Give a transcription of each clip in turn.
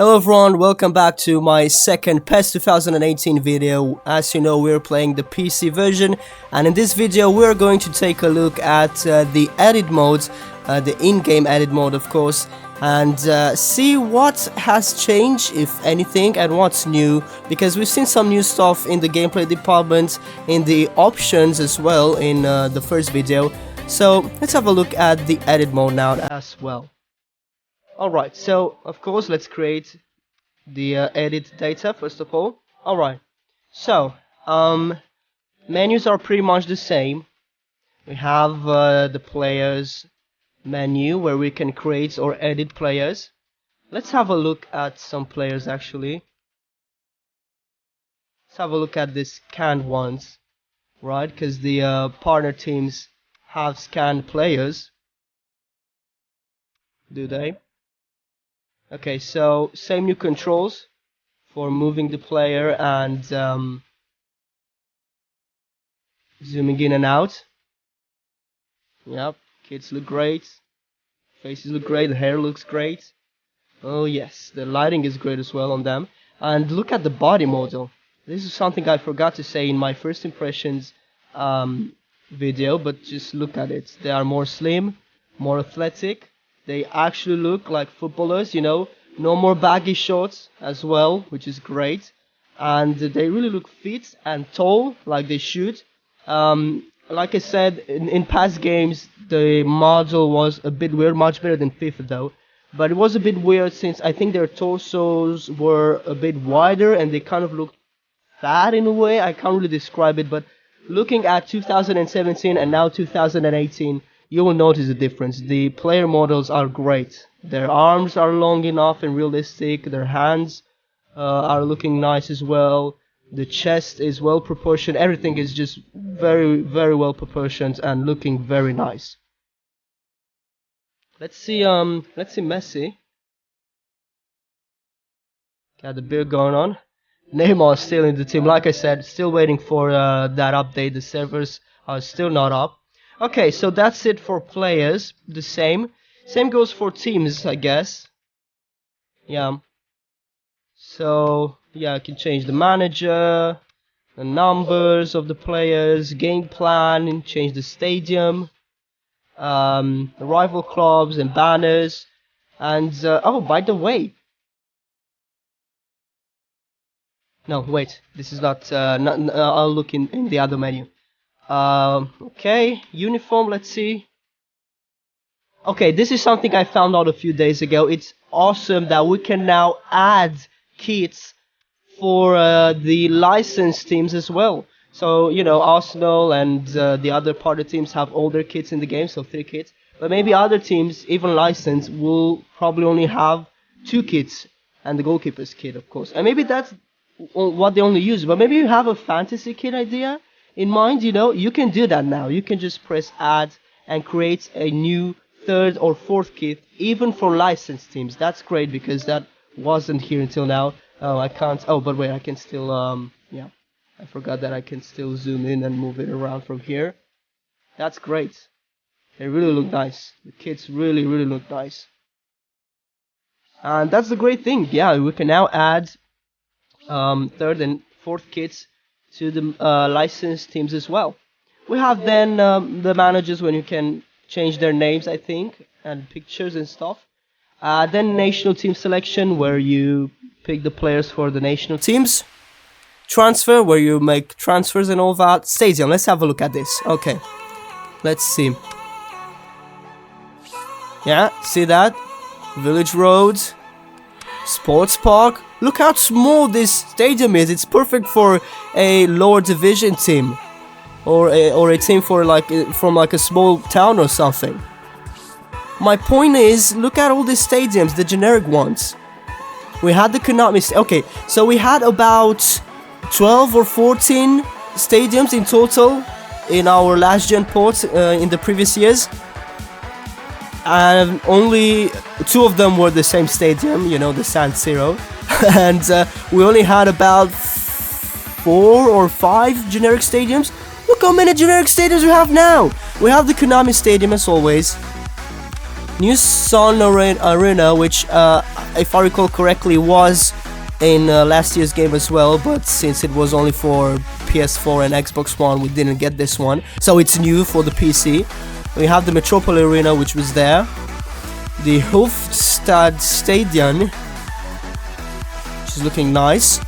Hello everyone, welcome back to my second PES 2018 video. As you know, we're playing the PC version, and in this video we're going to take a look at the edit mode, the in-game edit mode of course, and see what has changed, if anything, and what's new, because we've seen some new stuff in the gameplay department, in the options as well in the first video. So let's have a look at the edit mode now as well. Alright, so of course let's create the edit data first of all. Alright, so menus are pretty much the same. We have the players menu where we can create or edit players. Let's have a look at some players actually. Let's have a look at the scanned ones, right? Because the partner teams have scanned players. Do they? Okay, so same new controls for moving the player and zooming in and out. Yep, kids look great, faces look great, the hair looks great. Oh yes, the lighting is great as well on them. And look at the body model. This is something I forgot to say in my first impressions video, but just look at it. They are more slim, more athletic. They actually look like footballers, you know, no more baggy shorts as well, which is great. And they really look fit and tall, like they should. Like I said, in past games, the model was a bit weird, much better than FIFA though. But it was a bit weird since I think their torsos were a bit wider and they kind of looked fat in a way. I can't really describe it, but looking at 2017 and now 2018, you will notice the difference. The player models are great. Their arms are long enough and realistic. Their hands are looking nice as well. The chest is well proportioned. Everything is just very, very well proportioned and looking very nice. Let's see Messi. Got the beard going on. Neymar is still in the team. Like I said, still waiting for that update. The servers are still not up. Okay, so that's it for players. The same goes for teams, I guess. Yeah. So yeah, I can change the manager, the numbers of the players, game plan, and change the stadium, the rival clubs and banners, and oh, by the way. No, wait. This is not. I'll look in the other menu. Okay, uniform, let's see. Okay, this is something I found out a few days ago. It's awesome that we can now add kits for the licensed teams as well. So, you know, Arsenal and the other partner teams have all their kits in the game, so 3 kits. But maybe other teams, even licensed, will probably only have 2 kits, and the goalkeeper's kit, of course. And maybe that's what they only use. But maybe you have a fantasy kit idea in mind, you know, you can do that now. You can just press add and create a new 3rd or 4th kit, even for licensed teams. That's great because that wasn't here until now. Oh, I can't. Oh, but wait, I can still. Yeah, I forgot that I can still zoom in and move it around from here. That's great. They really look nice. The kits really, really look nice. And that's the great thing. Yeah, we can now add 3rd and 4th kits to the licensed teams as well. We have then the managers when you can change their names, I think, and pictures and stuff. Then national team selection where you pick the players for the national teams. Transfer where you make transfers and all that. Stadium, let's have a look at this. Okay, let's see. Yeah, see that? Village Road, Sports Park. Look how small this stadium is. It's perfect for a lower division team, or a team for from a small town or something. My point is, look at all these stadiums, the generic ones. We had the Konami. Okay, so we had about 12 or 14 stadiums in total in our last gen port in the previous years. And only 2 of them were the same stadium, you know, the San Siro. And we only had about 4 or 5 generic stadiums. Look how many generic stadiums we have now. We have the Konami Stadium as always. New Sun Arena, which, if I recall correctly, was in last year's game as well, but since it was only for PS4 and Xbox One, we didn't get this one, so it's new for the PC. We have the Metropole Arena, which was there, the Hofstad Stadion, which is looking nice,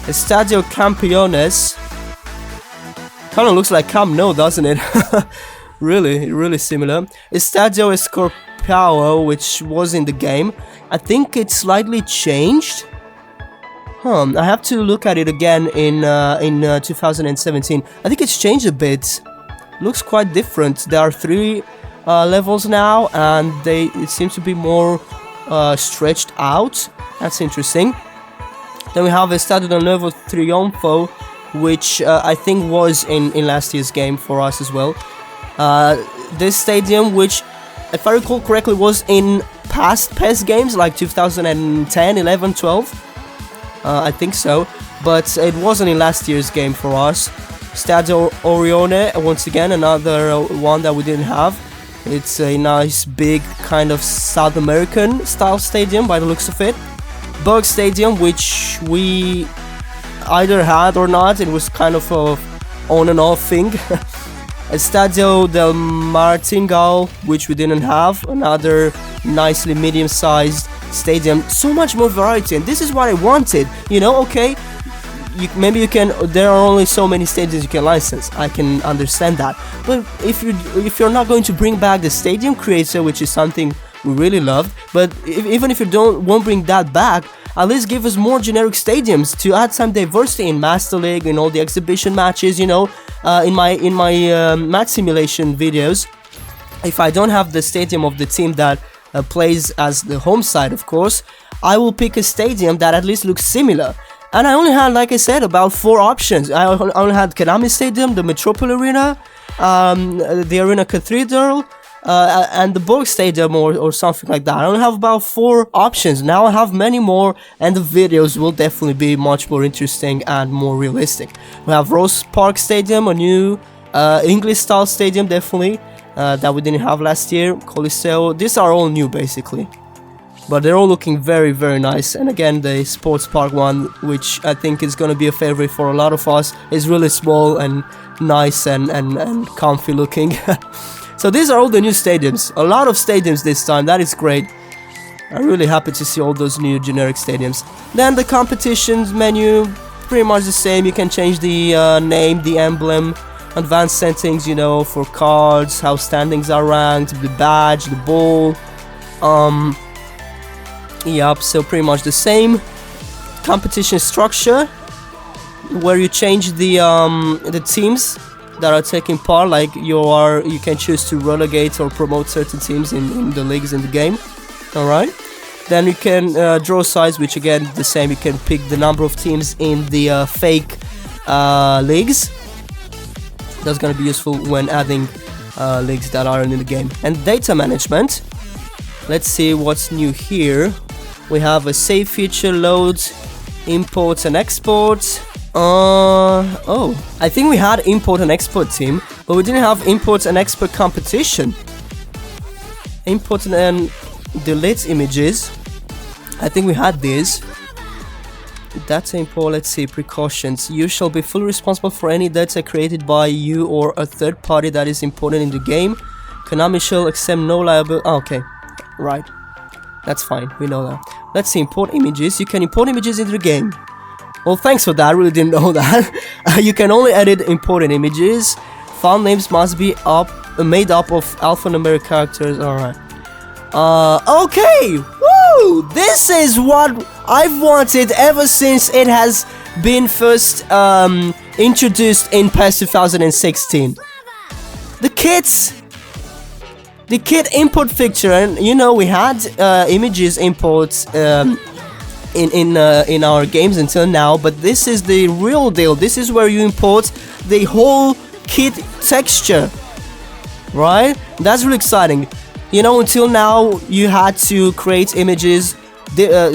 Estadio Campeones, kind of looks like Camp Nou, doesn't it? really similar. Estadio Escorpiao, which was in the game, I think it's slightly changed. I have to look at it again in 2017. I think it's changed a bit. Looks quite different. There are 3 levels now, and it seems to be more stretched out. That's interesting. Then we have Estadio del Nuevo Triunfo, which I think was in last year's game for us as well. This stadium, which, if I recall correctly, was in past PES games like 2010, 11, 12. I think so, but it wasn't in last year's game for us. Stadio Orione, once again, another one that we didn't have. It's a nice, big, kind of South American style stadium by the looks of it. Berg Stadium, which we either had or not, it was kind of a on and off thing. Estadio del Martingal, which we didn't have, another nicely medium-sized stadium. So much more variety, and this is what I wanted, you know. Okay, maybe you can, there are only so many stadiums you can license, I can understand that, but if you're not going to bring back the stadium creator, which is something we really loved, but even if you won't bring that back, at least give us more generic stadiums to add some diversity in Master League, in all the exhibition matches, you know. In my match simulation videos, if I don't have the stadium of the team that plays as the home side, of course, I will pick a stadium that at least looks similar. And I only had, like I said, about 4 options. I only had Konami Stadium, the Metropole Arena, the Arena Cathedral, and the Borg Stadium or something like that. I only have about 4 options. Now I have many more, and the videos will definitely be much more interesting and more realistic. We have Rose Park Stadium, a new English-style stadium, definitely, that we didn't have last year. Coliseo, these are all new, basically. But they're all looking very, very nice. And again, the Sports Park one, which I think is going to be a favorite for a lot of us, is really small and nice and comfy looking. So these are all the new stadiums. A lot of stadiums this time. That is great. I'm really happy to see all those new generic stadiums. Then the competitions menu, pretty much the same. You can change the name, the emblem, advanced settings, you know, for cards, how standings are ranked, the badge, the ball. Yep, so pretty much the same. Competition structure, where you change the teams that are taking part, like you can choose to relegate or promote certain teams in the leagues in the game. Alright, then you can draw sides, which again the same. You can pick the number of teams in the fake leagues. That's gonna be useful when adding leagues that aren't in the game. And data management, let's see what's new here. We have a save feature, loads, imports and exports. Oh, I think we had import and export team, but we didn't have import and export competition. Import and delete images. I think we had these. Data import, let's see, precautions. You shall be fully responsible for any data created by you or a third party that is imported in the game. Konami shall accept no liability. Oh, okay, right. That's fine, we know that. Let's see, import images. You can import images into the game. Well, thanks for that, I really didn't know that. You can only edit imported images. File names must be made up of alphanumeric characters. Alright. Okay! Woo! This is what I've wanted ever since it has been first introduced in PES 2016. The kit import feature, and you know we had images imports in our games until now, but this is the real deal. This is where you import the whole kit texture, right? That's really exciting. You know, until now you had to create images,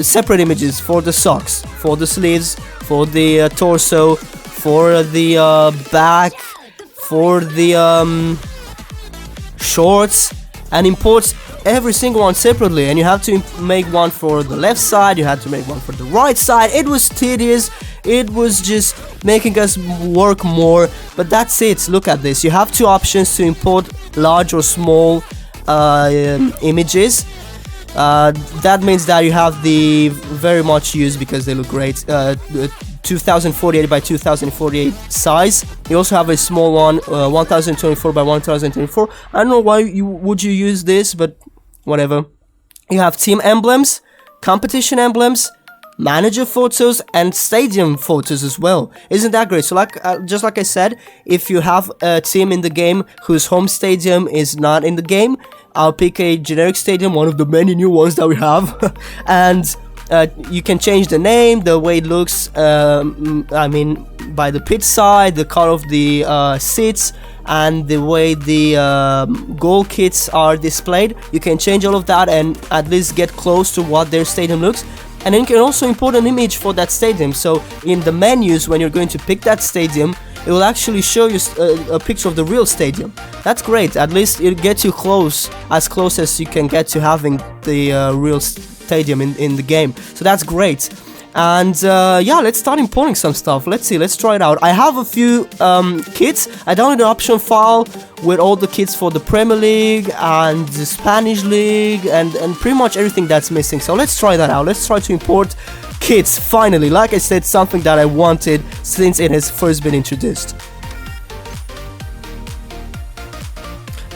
separate images for the socks, for the sleeves, for the torso, for the back, for the shorts, and imports every single one separately, and you have to make one for the left side, you had to make one for the right side. It was tedious, it was just making us work more, but that's it. Look at this, you have two options to import large or small images. That means that you have the very much used, because they look great, 2048 by 2048 size. You also have a small one, 1024 by 1024. I don't know why would you use this, but whatever. You have team emblems, competition emblems, manager photos, and stadium photos as well. Isn't that great? So just like I said, if you have a team in the game whose home stadium is not in the game, I'll pick a generic stadium, one of the many new ones that we have, and you can change the name, the way it looks, I mean, by the pitch side, the color of the seats, and the way the goal kits are displayed. You can change all of that and at least get close to what their stadium looks. And then you can also import an image for that stadium. So in the menus, when you're going to pick that stadium, it will actually show you a picture of the real stadium. That's great. At least it'll get you close as you can get to having the real stadium in the game. So that's great. And yeah, let's start importing some stuff. Let's see, let's try it out. I have a few kits. I downloaded an option file with all the kits for the Premier League and the Spanish League and pretty much everything that's missing. So let's try that out. Let's try to import kits finally. Like I said, something that I wanted since it has first been introduced.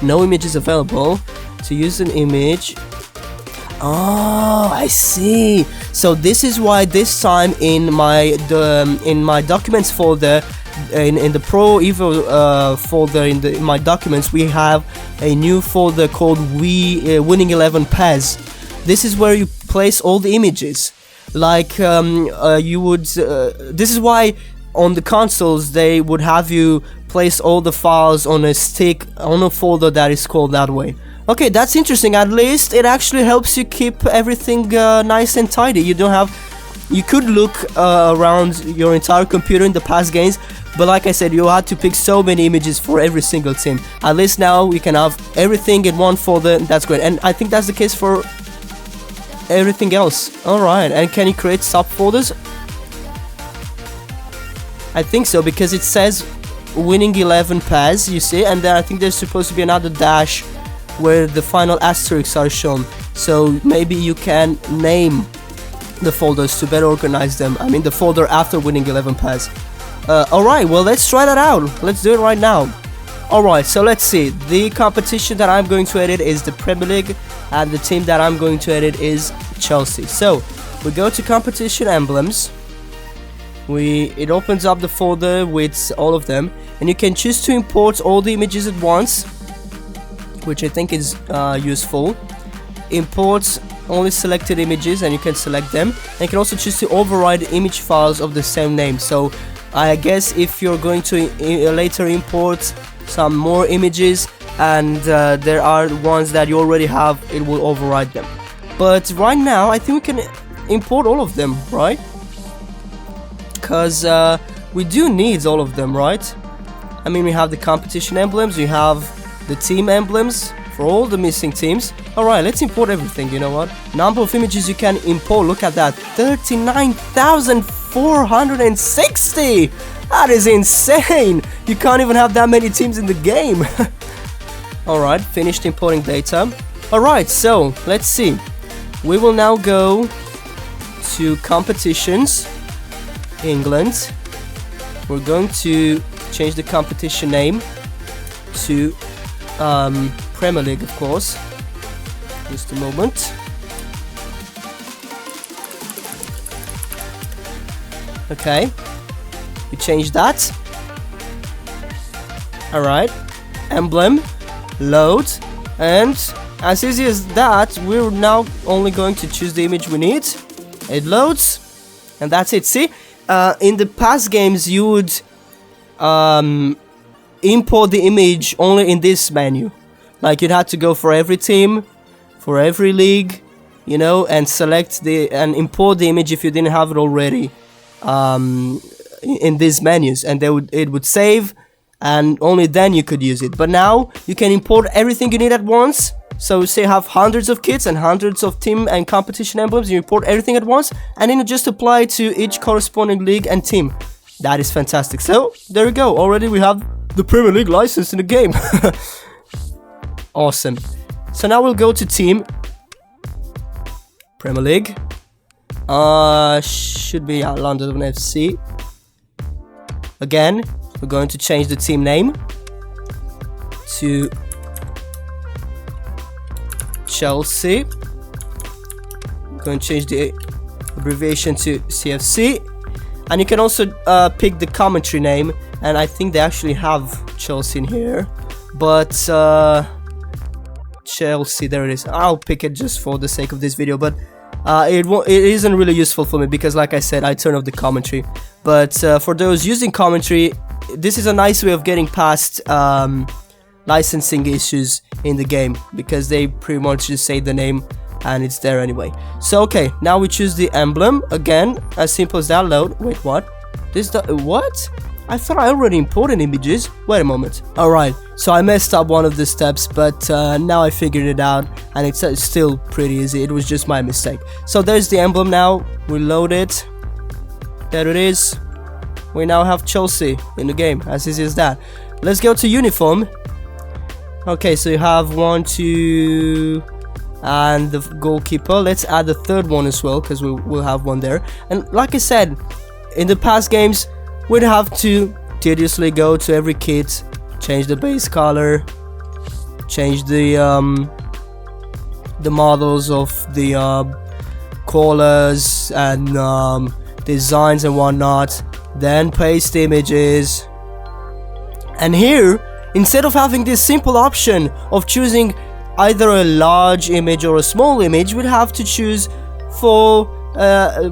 No images available. To use an image. Oh, I see. So this is why this time in my documents folder, in the Pro Evo folder in my documents, we have a new folder called Winning 11 PES. This is where you place all the images. Like you would. This is why on the consoles they would have you place all the files on a stick on a folder that is called that way. Okay, that's interesting. At least it actually helps you keep everything nice and tidy. You don't have. You could look around your entire computer in the past games, but like I said, you had to pick so many images for every single team. At least now we can have everything in one folder. That's great, and I think that's the case for everything else. Alright, and can you create subfolders? I think so, because it says Winning 11 PES, you see, and then I think there's supposed to be another dash where the final asterisks are shown. So maybe you can name the folders to better organize them. I mean the folder after Winning 11 PES. Alright, well let's try that out. Let's do it right now. Alright, so let's see. The competition that I'm going to edit is the Premier League, and the team that I'm going to edit is Chelsea. So we go to competition emblems. It opens up the folder with all of them, and you can choose to import all the images at once, which I think is useful. Import only selected images, and you can select them. And you can also choose to override image files of the same name. So I guess if you're going to later import some more images and there are ones that you already have, it will override them. But right now I think we can import all of them, right? Because we do need all of them, right? I mean, we have the competition emblems, we have the team emblems for all the missing teams. Alright, let's import everything. You know what? Number of images you can import, look at that, 39,460! That is insane! You can't even have that many teams in the game. Alright, finished importing data. Alright, so let's see. We will now go to competitions, England. We're going to change the competition name to Premier League, of course. Just a moment. Okay, we change that. Alright, emblem, load, and as easy as that, we're now only going to choose the image we need. It loads, and that's it. See, in the past games you would import the image only in this menu. Like you'd have to go for every team, for every league, you know, and select and import the image if you didn't have it already in these menus, and it would save, and only then you could use it. But now you can import everything you need at once, So say you have hundreds of kits and hundreds of team and competition emblems, you import everything at once, and then you just apply it to each corresponding league and team. That is fantastic. So there we go. Already we have the Premier League license in the game. Awesome. So now we'll go to team. Premier League. Should be London FC. Again, we're going to change the team name to Chelsea. I'm going to change the abbreviation to CFC. And you can also pick the commentary name. And I think they actually have Chelsea in here. But Chelsea, there it is. I'll pick it just for the sake of this video. But it isn't really useful for me because, like I said, I turn off the commentary. But for those using commentary, this is a nice way of getting past licensing issues in the game, because they pretty much just say the name and it's there anyway. So okay, now we choose the emblem. Again, as simple as that. Load. Wait, what? What? I thought I already imported images. Wait a moment. Alright, so I messed up one of the steps, but now I figured it out, and it's still pretty easy. It was just my mistake. So there's the emblem now. We load it. There it is. We now have Chelsea in the game. As easy as that. Let's go to uniform. Okay, so you have 1, 2, and the goalkeeper. Let's add the third one as well, because we'll have one there. And like I said, in the past games, we'd have to tediously go to every kit, change the base color, change the models of the colors and designs and whatnot, then paste images. And here, instead of having this simple option of choosing either a large image or a small image, we'd have to choose for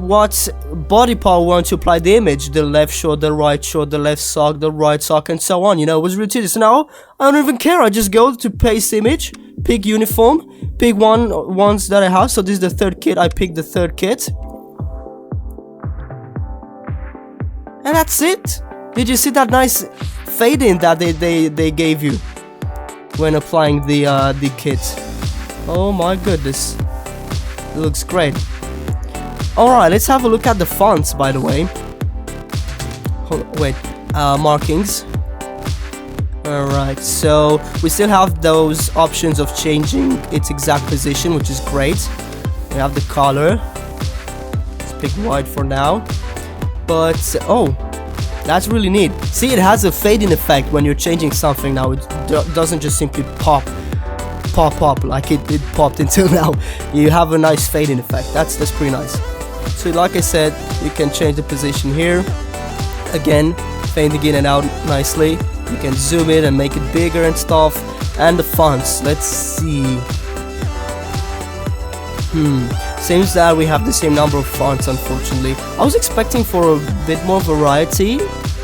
what body part we want to apply the image, the left short, the right short, the left sock, the right sock, and so on. You know, it was really tedious. Now I don't even care. I just go to paste image, pick uniform, pick ones that I have. So this is the third kit. I pick the third kit, and that's it. Did you see that nice fade in that they gave you when applying the kit? Oh my goodness, it looks great. Alright, let's have a look at the fonts, by the way. Markings. Alright, so we still have those options of changing its exact position, which is great. We have the color. Let's pick white for now. But, oh, that's really neat. See, it has a fading effect when you're changing something now. It doesn't just simply pop like it popped until now. You have a nice fading effect. That's pretty nice. So like I said, you can change the position here. Again, fading in and out nicely. You can zoom it and make it bigger and stuff. And the fonts, let's see. Seems that we have the same number of fonts, unfortunately. I was expecting for a bit more variety,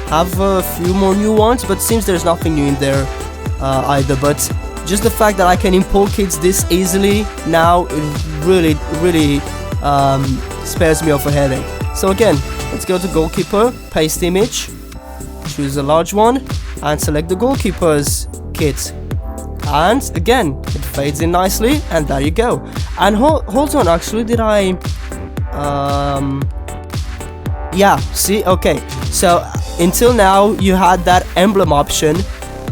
have a few more new ones, but seems there's nothing new in there either. But just the fact that I can import kits this easily now, it really spares me of a headache. So again, let's go to goalkeeper, paste image, choose a large one, and select the goalkeeper's kit. And again, it fades in nicely, and there you go. And hold on, actually, did I yeah, see, okay. So until now you had that emblem option,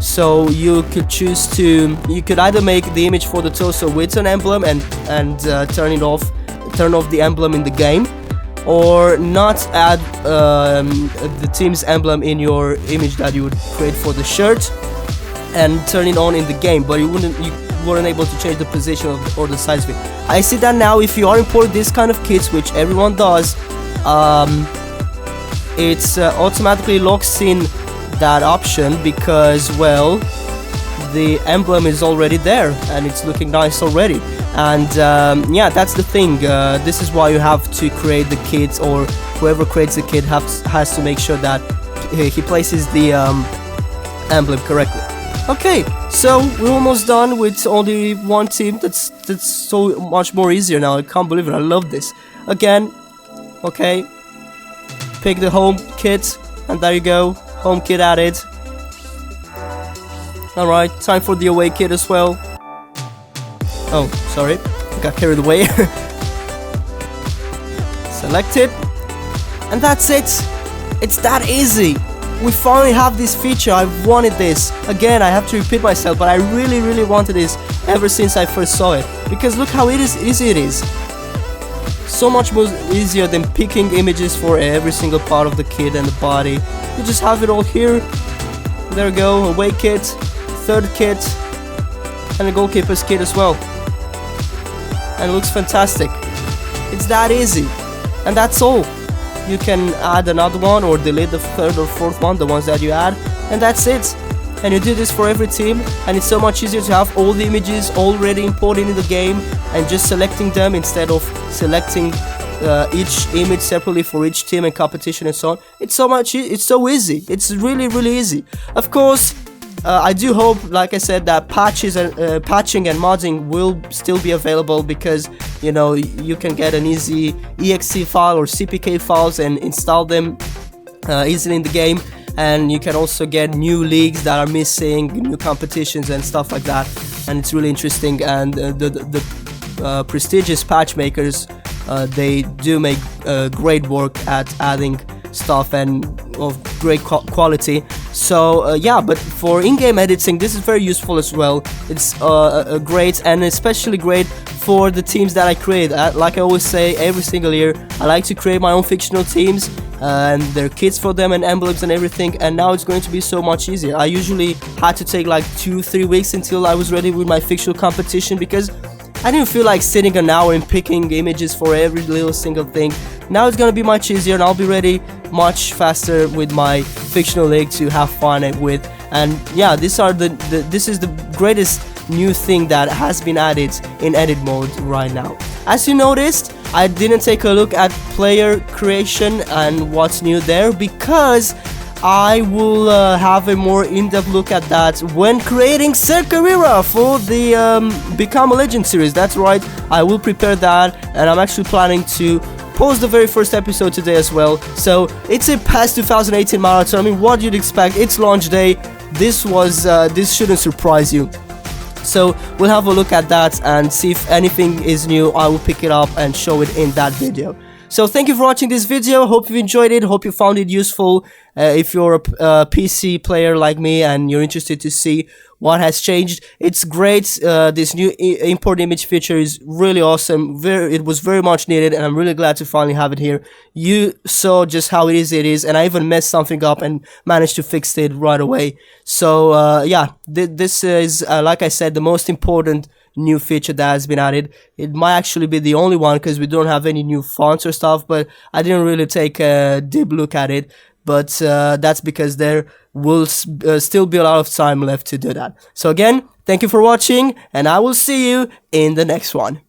so you could choose to, you could either make the image for the torso with an emblem and turn off the emblem in the game, or not add the team's emblem in your image that you would create for the shirt and turn it on in the game, but you weren't able to change the position or the size of it. I see that now if you are importing this kind of kits, which everyone does, it's automatically locks in that option because, well, the emblem is already there and it's looking nice already. And yeah, that's the thing. This is why you have to create the kit, or whoever creates the kit has to make sure that he places the emblem correctly. Okay, so we're almost done with only one team. That's so much more easier now. I can't believe it. I love this. Again, okay, pick the home kit, and there you go. Home kit added. Alright, time for the away kit as well. Oh, sorry, got carried away. Select it, and that's it. It's that easy. We finally have this feature. I've wanted this. Again, I have to repeat myself, but I really wanted this ever since I first saw it. Because look how easy it is. So much more easier than picking images for every single part of the kit and the body. You just have it all here. There we go, away kit, third kit, and a goalkeeper's kit as well. And it looks fantastic. It's that easy. And that's all. You can add another one or delete the third or fourth one, the ones that you add, and that's it. And you do this for every team, and it's so much easier to have all the images already imported in the game and just selecting them instead of selecting each image separately for each team and competition and so on. It's so easy. It's really easy. Of course, I do hope, like I said, that patches and patching and modding will still be available, because you know, you can get an easy exe file or cpk files and install them easily in the game, and you can also get new leagues that are missing, new competitions and stuff like that, and it's really interesting. And the prestigious patch makers, they do make great work at adding stuff and of great quality. So yeah, but for in-game editing, this is very useful as well. It's great, and especially great for the teams that I create. Like I always say, every single year I like to create my own fictional teams and their kits for them and emblems and everything, and now it's going to be so much easier. I usually had to take like 2-3 weeks until I was ready with my fictional competition, because I didn't feel like sitting an hour and picking images for every little single thing. Now it's gonna be much easier, and I'll be ready much faster with my fictional league to have fun with. And yeah, this is the greatest new thing that has been added in edit mode right now. As you noticed, I didn't take a look at player creation and what's new there, because I will have a more in-depth look at that when creating Ser Carrera for the Become a Legend series. That's right, I will prepare that, and I'm actually planning to post the very first episode today as well. So it's a past 2018 marathon. I mean, what you'd expect? It's launch day. This shouldn't surprise you. So we'll have a look at that and see if anything is new. I will pick it up and show it in that video. So thank you for watching this video. Hope you enjoyed it. Hope you found it useful. If you're a PC player like me and you're interested to see what has changed, it's great. This new import image feature is really awesome. It was very much needed, and I'm really glad to finally have it here. You saw just how it is, and I even messed something up and managed to fix it right away. So yeah, this is like I said, the most important new feature that has been added. It might actually be the only one, because we don't have any new fonts or stuff, but I didn't really take a deep look at it. But that's because there will still be a lot of time left to do that. So again, thank you for watching, and I will see you in the next one.